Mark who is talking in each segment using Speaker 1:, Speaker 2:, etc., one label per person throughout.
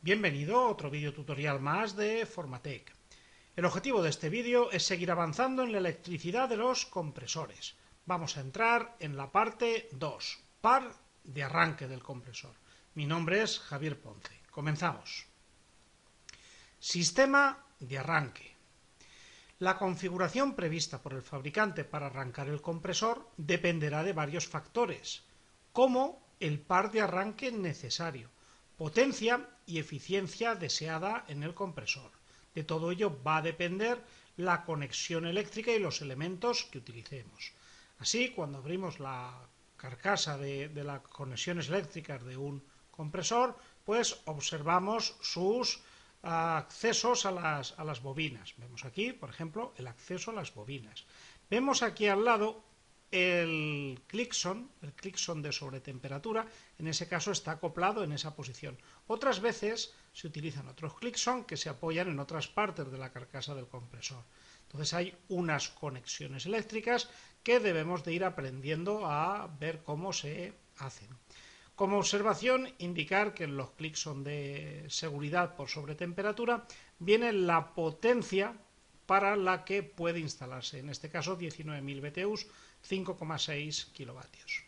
Speaker 1: Bienvenido a otro vídeo tutorial más de Formatec. El objetivo de este vídeo es seguir avanzando en la electricidad de los compresores. Vamos a entrar en la parte 2, par de arranque del compresor. Mi nombre es Javier Ponce. Comenzamos. Sistema de arranque. La configuración prevista por el fabricante para arrancar el compresor dependerá de varios factores, como el par de arranque necesario, potencia y eficiencia deseada en el compresor. De todo ello va a depender la conexión eléctrica y los elementos que utilicemos. Así, cuando abrimos la carcasa de las conexiones eléctricas de un compresor, pues observamos sus accesos a las bobinas. Vemos aquí, por ejemplo, el acceso a las bobinas. Vemos aquí al lado el clickson de sobretemperatura. En ese caso está acoplado en esa posición. Otras veces se utilizan otros clickson que se apoyan en otras partes de la carcasa del compresor. Entonces hay unas conexiones eléctricas que debemos de ir aprendiendo a ver cómo se hacen. Como observación, indicar que en los clickson de seguridad por sobretemperatura viene la potencia para la que puede instalarse, en este caso 19.000 BTUs, 5,6 kilovatios.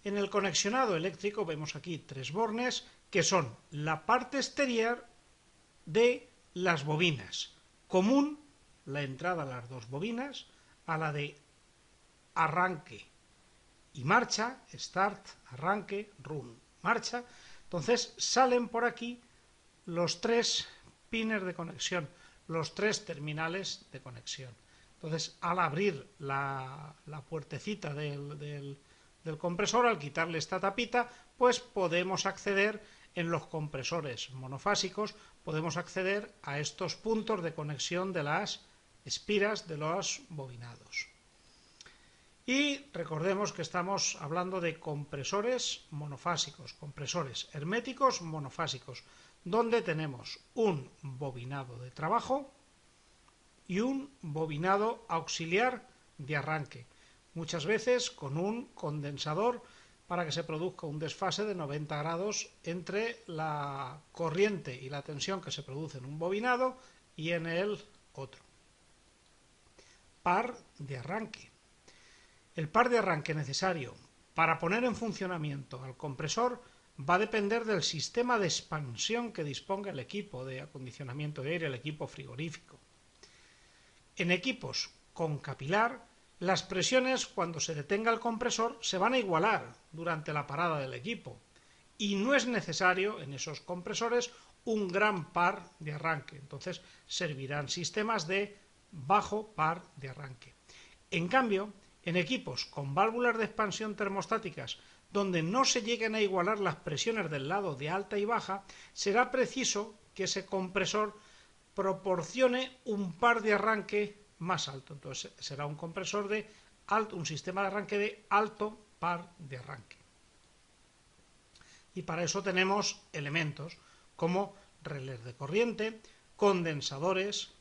Speaker 1: En el conexionado eléctrico vemos aquí tres bornes que son la parte exterior de las bobinas, común la entrada a las dos bobinas, a la de arranque y marcha, start, arranque, run, marcha. Entonces salen por aquí los tres pines de conexión, los tres terminales de conexión. Entonces, al abrir la puertecita del compresor, al quitarle esta tapita, pues podemos acceder en los compresores monofásicos, podemos acceder a estos puntos de conexión de las espiras de los bobinados. Y recordemos que estamos hablando de compresores monofásicos, compresores herméticos monofásicos, donde tenemos un bobinado de trabajo y un bobinado auxiliar de arranque, muchas veces con un condensador para que se produzca un desfase de 90 grados entre la corriente y la tensión que se produce en un bobinado y en el otro. Par de arranque. El par de arranque necesario para poner en funcionamiento al compresor va a depender del sistema de expansión que disponga el equipo de acondicionamiento de aire, el equipo frigorífico. En equipos con capilar, las presiones cuando se detenga el compresor se van a igualar durante la parada del equipo y no es necesario en esos compresores un gran par de arranque. Entonces servirán sistemas de bajo par de arranque. En cambio, en equipos con válvulas de expansión termostáticas donde no se lleguen a igualar las presiones del lado de alta y baja, será preciso que ese compresor proporcione un par de arranque más alto. Entonces será un compresor de alto, un sistema de arranque de alto par de arranque. Y para eso tenemos elementos como relés de corriente, condensadores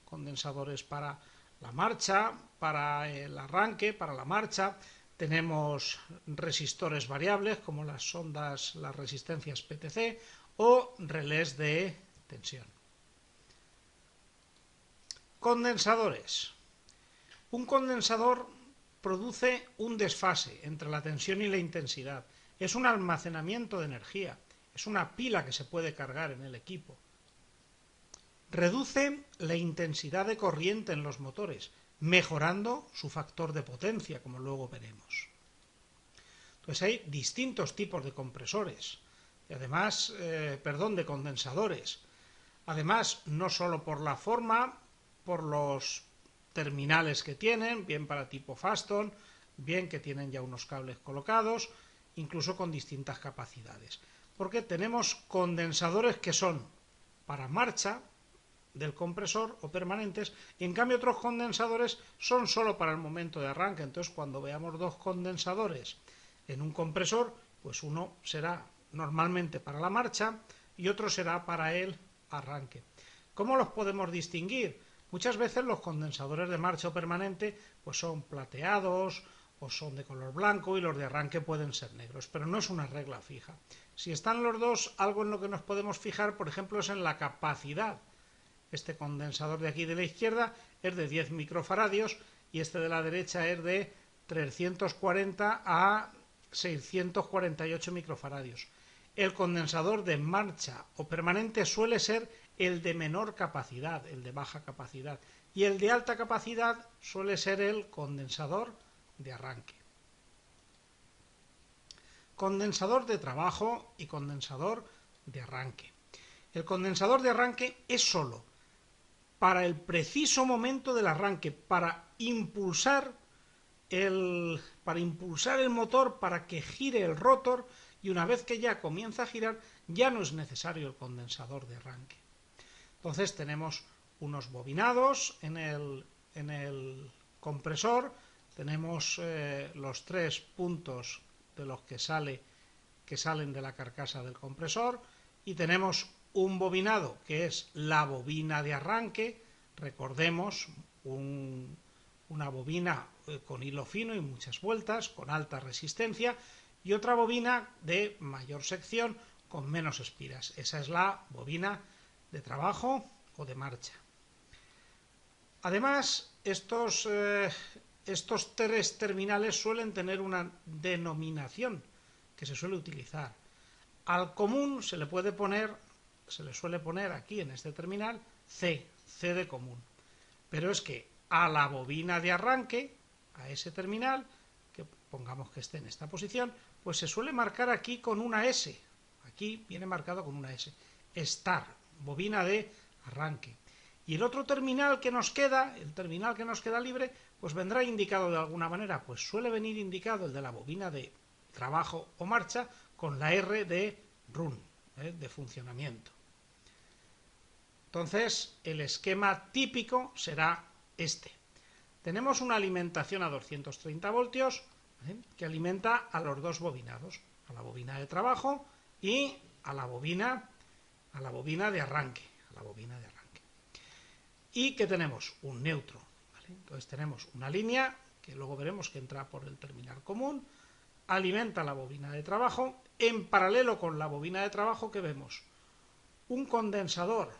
Speaker 1: para la marcha, para el arranque, para la marcha. Tenemos resistores variables como las sondas, las resistencias PTC o relés de tensión. Condensadores. Un condensador produce un desfase entre la tensión y la intensidad. Es un almacenamiento de energía, es una pila que se puede cargar en el equipo. Reduce la intensidad de corriente en los motores, mejorando su factor de potencia, como luego veremos. Entonces hay distintos tipos de compresores, y además, de condensadores. Además, no solo por la forma, por los terminales que tienen, bien para tipo Faston, bien que tienen ya unos cables colocados, incluso con distintas capacidades. Porque tenemos condensadores que son para marcha del compresor o permanentes, y en cambio otros condensadores son solo para el momento de arranque. Entonces, cuando veamos dos condensadores en un compresor, pues uno será normalmente para la marcha y otro será para el arranque. ¿Cómo los podemos distinguir? Muchas veces los condensadores de marcha o permanente pues son plateados o son de color blanco y los de arranque pueden ser negros, pero no es una regla fija. Si están los dos, algo en lo que nos podemos fijar, por ejemplo, es en la capacidad. Este condensador de aquí de la izquierda es de 10 microfaradios y este de la derecha es de 340 a 648 microfaradios. El condensador de marcha o permanente suele ser el de menor capacidad, el de baja capacidad, y el de alta capacidad suele ser el condensador de arranque. Condensador de trabajo y condensador de arranque. El condensador de arranque es solo para el preciso momento del arranque, para impulsar el motor, para que gire el rotor, y una vez que ya comienza a girar, ya no es necesario el condensador de arranque. Entonces tenemos unos bobinados en el compresor, tenemos los 3 puntos de los que salen de la carcasa del compresor, y tenemos un bobinado que es la bobina de arranque. Recordemos, una bobina con hilo fino y muchas vueltas, con alta resistencia, y otra bobina de mayor sección con menos espiras. Esa es la bobina de trabajo o de marcha. Además, estos 3 terminales suelen tener una denominación que se suele utilizar. Al común se le suele poner aquí en este terminal C de común. Pero es que a la bobina de arranque, a ese terminal, que pongamos que esté en esta posición, pues se suele marcar aquí con una S. Aquí viene marcado con una S. Start, bobina de arranque. Y el otro terminal que nos queda, libre, pues vendrá indicado de alguna manera. Pues suele venir indicado el de la bobina de trabajo o marcha con la R de run, de funcionamiento. Entonces, el esquema típico será este. Tenemos una alimentación a 230 voltios que alimenta a los dos bobinados, a la bobina de trabajo y a la bobina de arranque. Y que tenemos un neutro. ¿Vale? Entonces tenemos una línea que luego veremos que entra por el terminal común, alimenta la bobina de trabajo. En paralelo con la bobina de trabajo, ¿qué vemos? Un condensador.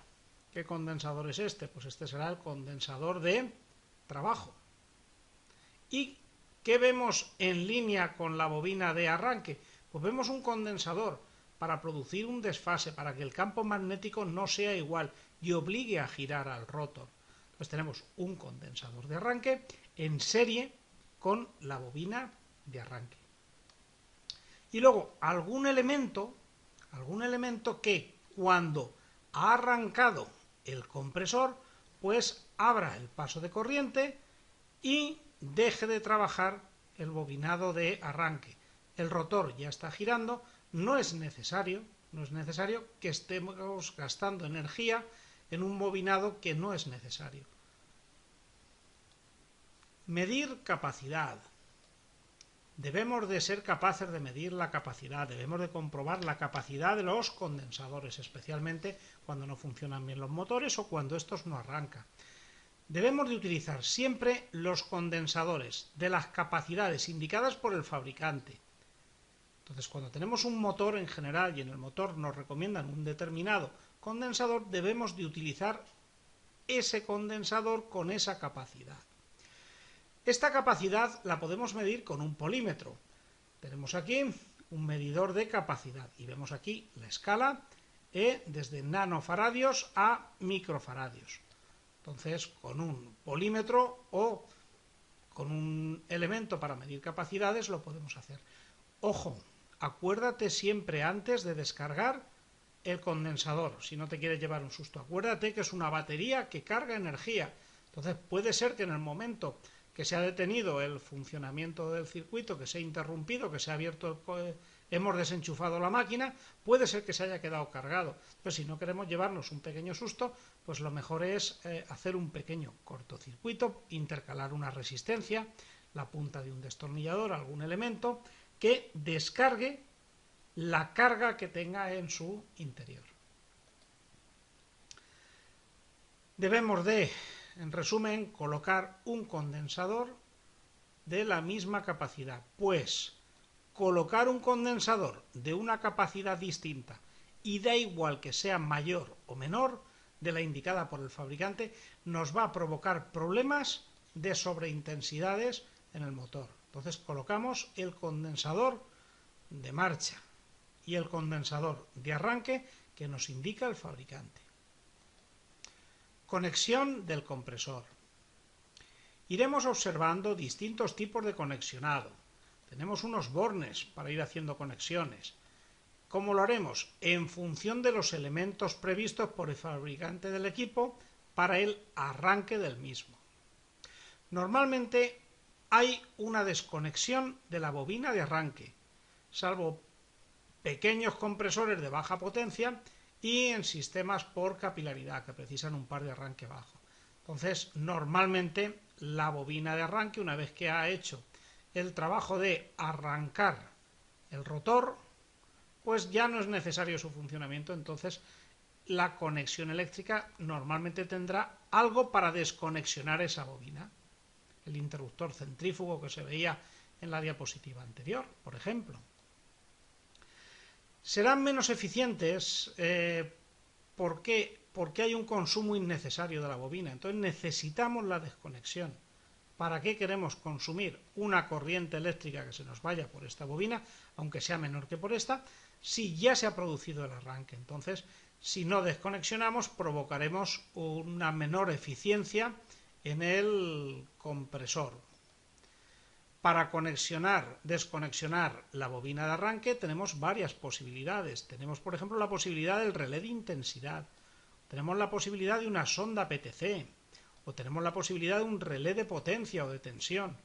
Speaker 1: ¿Qué condensador es este? Pues este será el condensador de trabajo. ¿Y qué vemos en línea con la bobina de arranque? Pues vemos un condensador para producir un desfase, para que el campo magnético no sea igual y obligue a girar al rotor. Pues tenemos un condensador de arranque en serie con la bobina de arranque. Y luego algún elemento que cuando ha arrancado el compresor, pues abra el paso de corriente y deje de trabajar el bobinado de arranque. El rotor ya está girando, no es necesario que estemos gastando energía en un bobinado que no es necesario. Medir capacidad. Debemos de ser capaces de medir la capacidad, debemos de comprobar la capacidad de los condensadores, especialmente cuando no funcionan bien los motores o cuando estos no arrancan. Debemos de utilizar siempre los condensadores de las capacidades indicadas por el fabricante. Entonces, cuando tenemos un motor en general y en el motor nos recomiendan un determinado condensador, debemos de utilizar ese condensador con esa capacidad. Esta capacidad la podemos medir con un polímetro. Tenemos aquí un medidor de capacidad y vemos aquí la escala desde nanofaradios a microfaradios. Entonces, con un polímetro o con un elemento para medir capacidades lo podemos hacer. Ojo, acuérdate siempre antes de descargar el condensador, si no te quieres llevar un susto. Acuérdate que es una batería que carga energía. Entonces, puede ser que en el momento que se ha detenido el funcionamiento del circuito, que se ha interrumpido, que se ha abierto, hemos desenchufado la máquina, puede ser que se haya quedado cargado. Pero si no queremos llevarnos un pequeño susto, pues lo mejor es hacer un pequeño cortocircuito, intercalar una resistencia, la punta de un destornillador, algún elemento, que descargue la carga que tenga en su interior. Debemos de, en resumen, colocar un condensador de la misma capacidad, pues colocar un condensador de una capacidad distinta y da igual que sea mayor o menor de la indicada por el fabricante, nos va a provocar problemas de sobreintensidades en el motor. Entonces colocamos el condensador de marcha y el condensador de arranque que nos indica el fabricante. Conexión del compresor. Iremos observando distintos tipos de conexionado. Tenemos unos bornes para ir haciendo conexiones. ¿Cómo lo haremos? En función de los elementos previstos por el fabricante del equipo para el arranque del mismo. Normalmente hay una desconexión de la bobina de arranque, salvo pequeños compresores de baja potencia y en sistemas por capilaridad que precisan un par de arranque bajo. Entonces, normalmente la bobina de arranque, una vez que ha hecho el trabajo de arrancar el rotor, pues ya no es necesario su funcionamiento. Entonces la conexión eléctrica normalmente tendrá algo para desconexionar esa bobina. El interruptor centrífugo que se veía en la diapositiva anterior, por ejemplo. Serán menos eficientes porque hay un consumo innecesario de la bobina. Entonces necesitamos la desconexión. ¿Para qué queremos consumir una corriente eléctrica que se nos vaya por esta bobina, aunque sea menor que por esta, si ya se ha producido el arranque? Entonces, si no desconexionamos, provocaremos una menor eficiencia en el compresor. Para desconexionar la bobina de arranque tenemos varias posibilidades. Tenemos, por ejemplo, la posibilidad del relé de intensidad. Tenemos la posibilidad de una sonda PTC. O tenemos la posibilidad de un relé de potencia o de tensión.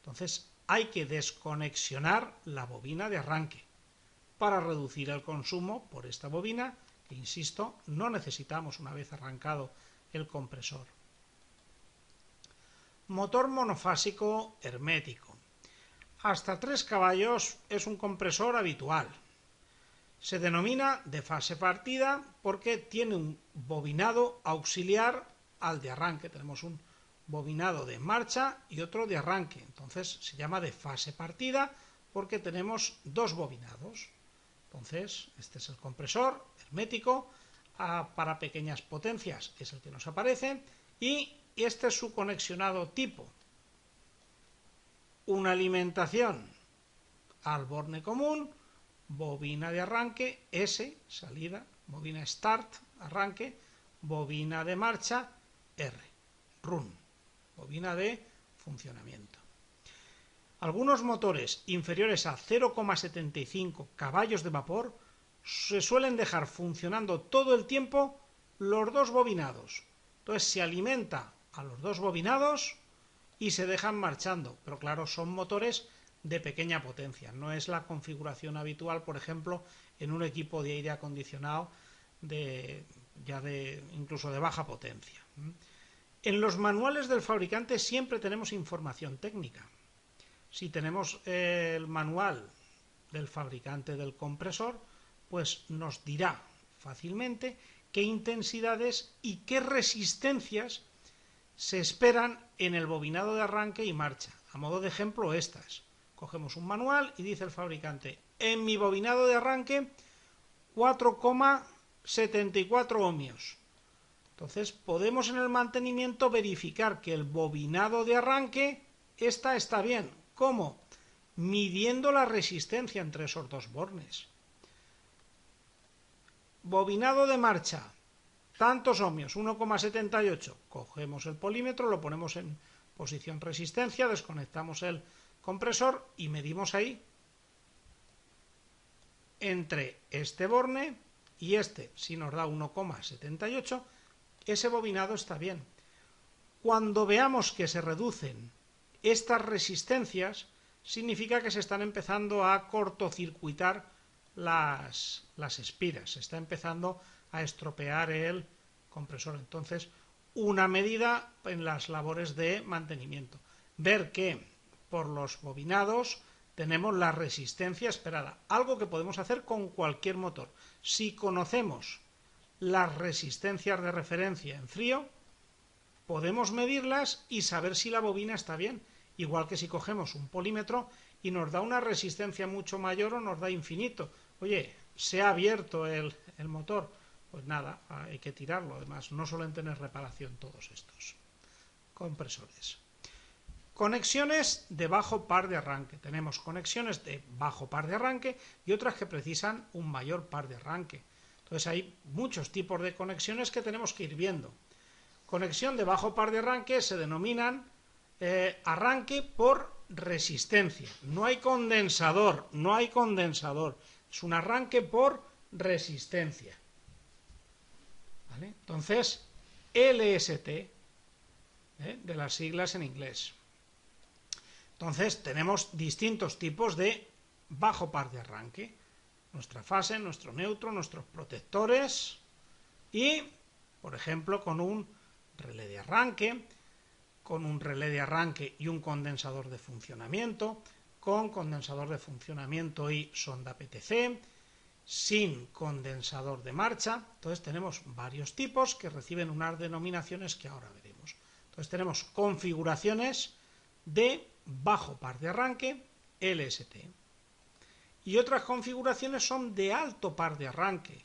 Speaker 1: Entonces hay que desconexionar la bobina de arranque para reducir el consumo por esta bobina, que insisto, no necesitamos una vez arrancado el compresor. Motor monofásico hermético. Hasta 3 caballos es un compresor habitual. Se denomina de fase partida porque tiene un bobinado auxiliar al de arranque. Tenemos un bobinado de marcha y otro de arranque. Entonces se llama de fase partida porque tenemos dos bobinados. Entonces este es el compresor hermético para pequeñas potencias, es el que nos aparece, y este es su conexionado tipo. Una alimentación al borne común, bobina de arranque, S, salida, bobina start, arranque, bobina de marcha, R, run, bobina de funcionamiento. Algunos motores inferiores a 0,75 caballos de vapor se suelen dejar funcionando todo el tiempo los dos bobinados. Entonces se alimenta a los dos bobinados y se dejan marchando. Pero claro, son motores de pequeña potencia. No es la configuración habitual, por ejemplo, en un equipo de aire acondicionado incluso de baja potencia. En los manuales del fabricante siempre tenemos información técnica. Si tenemos el manual del fabricante del compresor, pues nos dirá fácilmente qué intensidades y qué resistencias se esperan en el bobinado de arranque y marcha. A modo de ejemplo, estas. Cogemos un manual y dice el fabricante: en mi bobinado de arranque 4,74 ohmios. Entonces podemos en el mantenimiento verificar que el bobinado de arranque está bien. ¿Cómo? Midiendo la resistencia entre esos dos bornes. Bobinado de marcha, tantos ohmios, 1,78. Cogemos el polímetro, lo ponemos en posición resistencia, desconectamos el compresor y medimos ahí entre este borne y este. Si nos da 1,78, ese bobinado está bien. Cuando veamos que se reducen estas resistencias, significa que se están empezando a cortocircuitar las espiras, se está empezando a estropear el compresor. Entonces, una medida en las labores de mantenimiento. Ver que por los bobinados tenemos la resistencia esperada, algo que podemos hacer con cualquier motor. Si conocemos las resistencias de referencia en frío, podemos medirlas y saber si la bobina está bien. igual que si cogemos un polímetro y nos da una resistencia mucho mayor o nos da infinito. Oye, se ha abierto el motor, pues nada, hay que tirarlo. Además, no suelen tener reparación todos estos compresores. Conexiones de bajo par de arranque. Tenemos conexiones de bajo par de arranque y otras que precisan un mayor par de arranque. Entonces hay muchos tipos de conexiones que tenemos que ir viendo. Conexión de bajo par de arranque se denominan arranque por resistencia. No hay condensador, no hay condensador. Es un arranque por resistencia. ¿Vale? Entonces, LST, de las siglas en inglés. Entonces, tenemos distintos tipos de bajo par de arranque. Nuestra fase, nuestro neutro, nuestros protectores y, por ejemplo, con un relé de arranque, y un condensador de funcionamiento, con condensador de funcionamiento y sonda PTC, sin condensador de marcha. Entonces tenemos varios tipos que reciben unas denominaciones que ahora veremos. Entonces tenemos configuraciones de bajo par de arranque, LST. Y otras configuraciones son de alto par de arranque.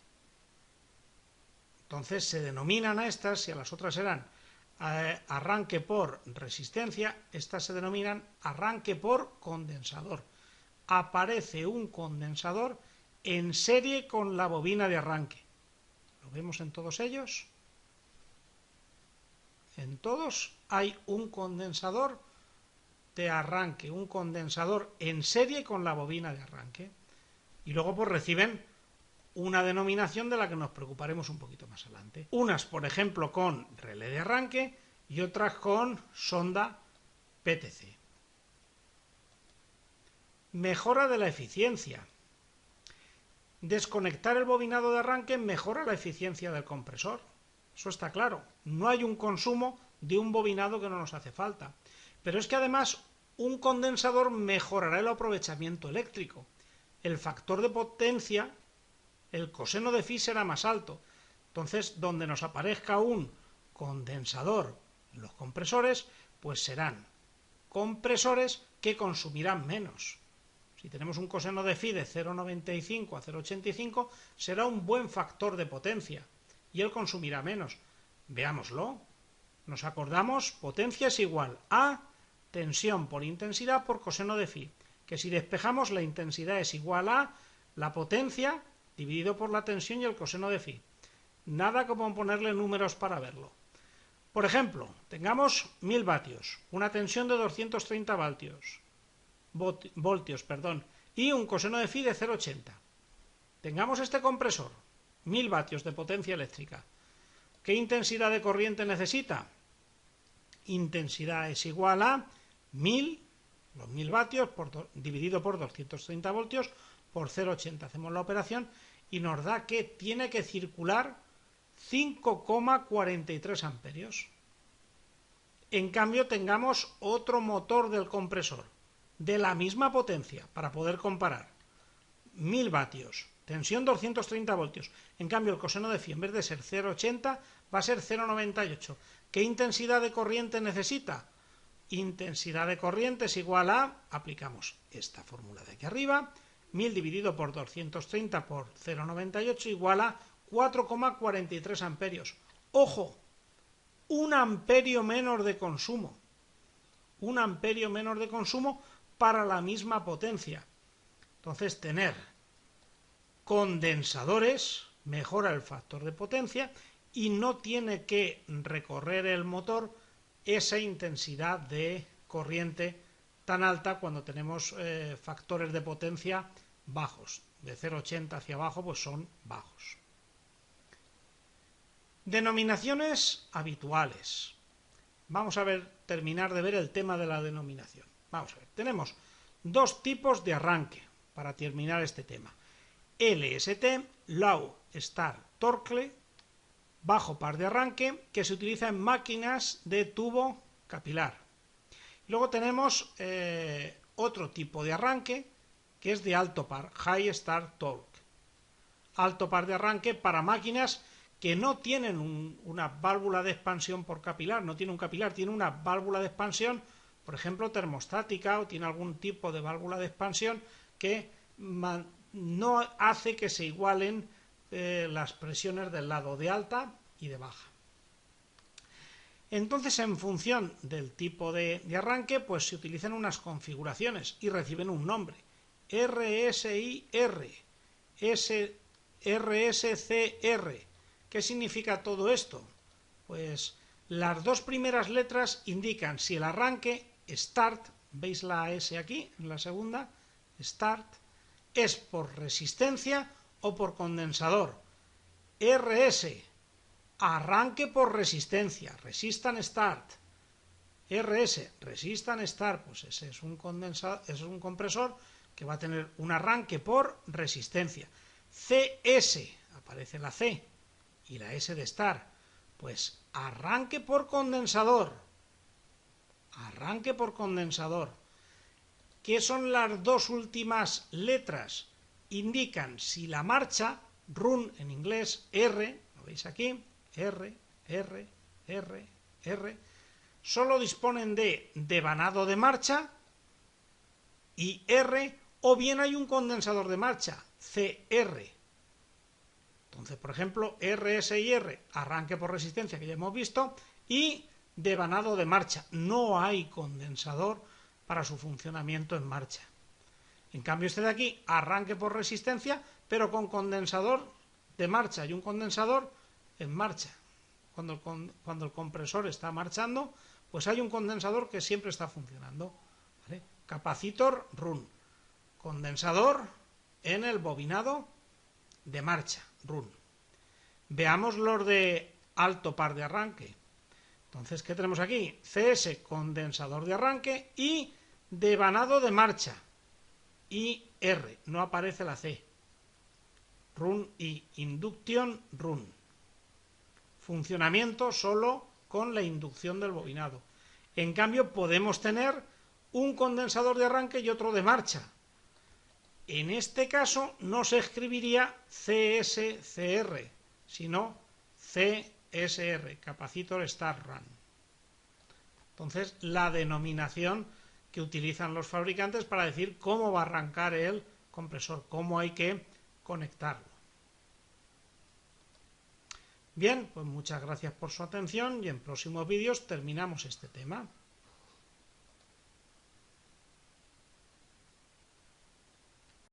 Speaker 1: Entonces se denominan a estas, si a las otras eran arranque por resistencia, estas se denominan arranque por condensador. Aparece un condensador en serie con la bobina de arranque. ¿Lo vemos en todos ellos? En todos hay un condensador de arranque, un condensador en serie con la bobina de arranque. Y luego pues reciben una denominación de la que nos preocuparemos un poquito más adelante. Unas, por ejemplo, con relé de arranque y otras con sonda PTC. Mejora de la eficiencia. Desconectar el bobinado de arranque mejora la eficiencia del compresor. Eso está claro. No hay un consumo de un bobinado que no nos hace falta. Pero es que además un condensador mejorará el aprovechamiento eléctrico. El factor de potencia, el coseno de phi será más alto. Entonces, donde nos aparezca un condensador en los compresores, pues serán compresores que consumirán menos. Si tenemos un coseno de phi de 0,95 a 0,85, será un buen factor de potencia y él consumirá menos. Veámoslo. Nos acordamos, potencia es igual a tensión por intensidad por coseno de phi, que si despejamos la intensidad es igual a la potencia dividido por la tensión y el coseno de phi. Nada como ponerle números para verlo. Por ejemplo, tengamos 1000 vatios, una tensión de 230 voltios, y un coseno de phi de 0,80. Tengamos este compresor, 1000 vatios de potencia eléctrica. ¿Qué intensidad de corriente necesita? Intensidad es igual a 1000, los 1000 vatios dividido por 230 voltios por 0,80. Hacemos la operación y nos da que tiene que circular 5,43 amperios. En cambio, tengamos otro motor del compresor de la misma potencia para poder comparar. 1000 vatios, tensión 230 voltios. En cambio, el coseno de phi en vez de ser 0,80 va a ser 0,98. ¿Qué intensidad de corriente necesita? Intensidad de corriente es igual a, aplicamos esta fórmula de aquí arriba, 1000 dividido por 230 por 0,98 igual a 4,43 amperios. ¡Ojo! 1 amperio menos de consumo. 1 amperio menos de consumo para la misma potencia. Entonces, tener condensadores mejora el factor de potencia y no tiene que recorrer el motor esa intensidad de corriente tan alta cuando tenemos factores de potencia bajos. De 0,80 hacia abajo pues son bajos. Denominaciones habituales. Vamos a terminar de ver el tema de la denominación. Vamos a ver, tenemos dos tipos de arranque para terminar este tema. LST, Low Start Torque, bajo par de arranque, que se utiliza en máquinas de tubo capilar. Luego tenemos otro tipo de arranque, que es de alto par, High Start Torque. Alto par de arranque para máquinas que no tienen una válvula de expansión por capilar, no tiene un capilar, tiene una válvula de expansión por ejemplo, termostática o tiene algún tipo de válvula de expansión que no hace que se igualen las presiones del lado de alta y de baja. Entonces, en función del tipo de arranque, pues se utilizan unas configuraciones y reciben un nombre. RSIR, RSCR. ¿Qué significa todo esto? Pues las dos primeras letras indican si el arranque, start, veis la S aquí, en la segunda, start, es por resistencia o por condensador. RS, arranque por resistencia, resistant start. RS, resistant start, pues ese es un compresor que va a tener un arranque por resistencia. CS, aparece la C y la S de start, pues arranque por condensador. Arranque por condensador. ¿Qué son las dos últimas letras? Indican si la marcha, run en inglés, R, lo veis aquí, R, R, R, R, solo disponen de devanado de marcha y R, o bien hay un condensador de marcha, CR. Entonces, por ejemplo, RSIR, arranque por resistencia, que ya hemos visto, y devanado de marcha. No hay condensador para su funcionamiento en marcha. En cambio, este de aquí, arranque por resistencia, pero con condensador de marcha y un condensador en marcha. Cuando el compresor está marchando, pues hay un condensador que siempre está funcionando. ¿Vale? Capacitor run. Condensador en el bobinado de marcha, run. Veamos los de alto par de arranque. Entonces, ¿qué tenemos aquí? CS, condensador de arranque y devanado de marcha. Y R, no aparece la C. Run y inducción run. Funcionamiento solo con la inducción del bobinado. En cambio, podemos tener un condensador de arranque y otro de marcha. En este caso no se escribiría CSCR, sino CSR, Capacitor Start Run. Entonces, la denominación que utilizan los fabricantes para decir cómo va a arrancar el compresor, cómo hay que conectarlo. Bien, pues muchas gracias por su atención y en próximos vídeos terminamos este tema.